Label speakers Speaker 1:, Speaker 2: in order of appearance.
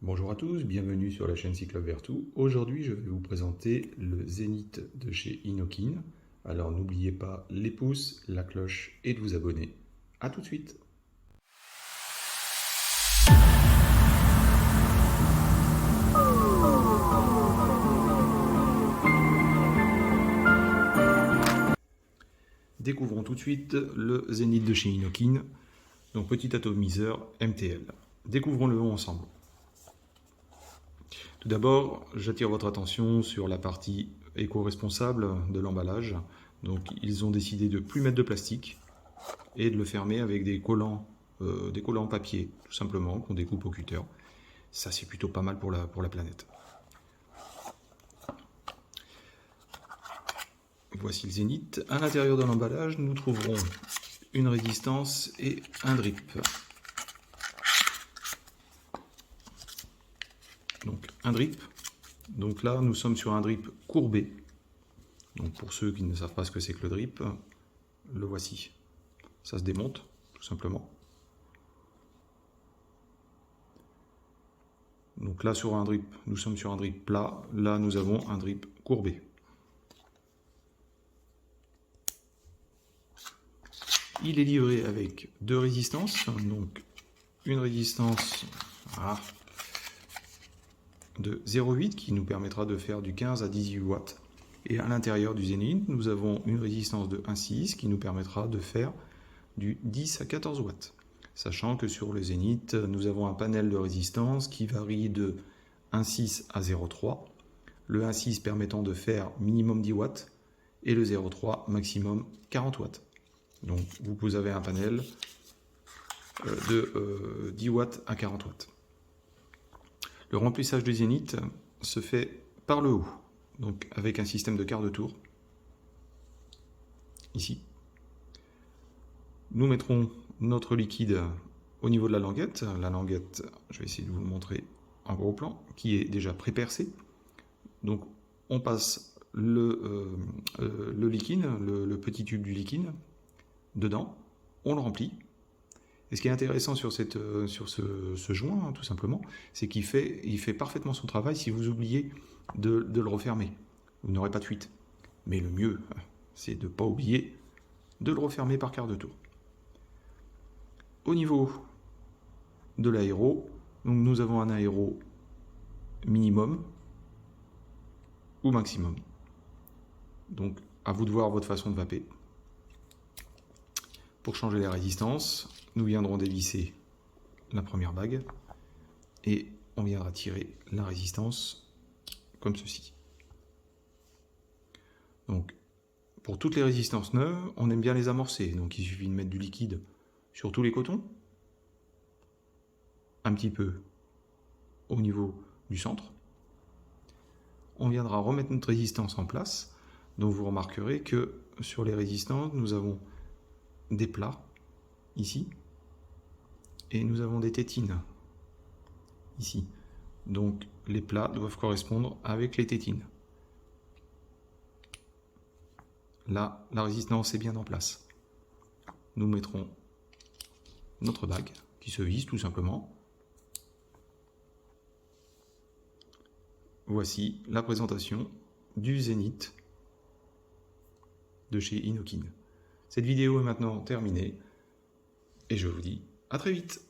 Speaker 1: Bonjour à tous, bienvenue sur la chaîne Cyclope Vertou. Aujourd'hui, je vais vous présenter le Zénith de chez Innokin. Alors n'oubliez pas les pouces, la cloche et de vous abonner. A tout de suite. Découvrons tout de suite le Zénith de chez Innokin, donc petit atomiseur MTL. Découvrons-le ensemble. Tout d'abord, j'attire votre attention sur la partie éco-responsable de l'emballage. Donc, ils ont décidé de ne plus mettre de plastique et de le fermer avec des collants papier, tout simplement, qu'on découpe au cutter. Ça, c'est plutôt pas mal pour la planète. Voici le Zénith. À l'intérieur de l'emballage, nous trouverons une résistance et un drip. Donc, un drip. Donc là, nous sommes sur un drip courbé. Donc pour ceux qui ne savent pas ce que c'est que le drip, le voici. Ça se démonte, tout simplement. Donc là, sur un drip, nous sommes sur un drip plat. Là, nous avons un drip courbé. Il est livré avec deux résistances. Donc une résistance de 0,8 qui nous permettra de faire du 15 à 18 watts. Et à l'intérieur du Zénith, nous avons une résistance de 1,6 qui nous permettra de faire du 10 à 14 watts. Sachant que sur le Zénith, nous avons un panel de résistance qui varie de 1,6 à 0,3. Le 1,6 permettant de faire minimum 10 watts et le 0,3 maximum 40 watts. Donc vous avez un panel de 10 watts à 40 watts. Le remplissage du Zénith se fait par le haut, donc avec un système de quart de tour, ici. Nous mettrons notre liquide au niveau de la languette. La languette, je vais essayer de vous le montrer en gros plan, qui est déjà pré-percée. Donc on passe le liquide, le petit tube du liquide, dedans, on le remplit. Et ce qui est intéressant sur ce joint, tout simplement, c'est qu'il fait parfaitement son travail si vous oubliez de le refermer. Vous n'aurez pas de fuite. Mais le mieux, c'est de ne pas oublier de le refermer par quart de tour. Au niveau de l'aéro, nous avons un aéro minimum ou maximum. Donc, à vous de voir votre façon de vaper. Pour changer les résistances, nous viendrons dévisser la première bague et on viendra tirer la résistance comme ceci. Donc, pour toutes les résistances neuves, on aime bien les amorcer. Donc, il suffit de mettre du liquide sur tous les cotons, un petit peu au niveau du centre. On viendra remettre notre résistance en place. Donc, vous remarquerez que sur les résistances, nous avons des plats ici et nous avons des tétines ici. Donc les plats doivent correspondre avec les tétines. Là, la résistance est bien en place. Nous mettrons notre bague qui se visse tout simplement. Voici la présentation du Zénith de chez Innokin. Cette vidéo est maintenant terminée et je vous dis à très vite.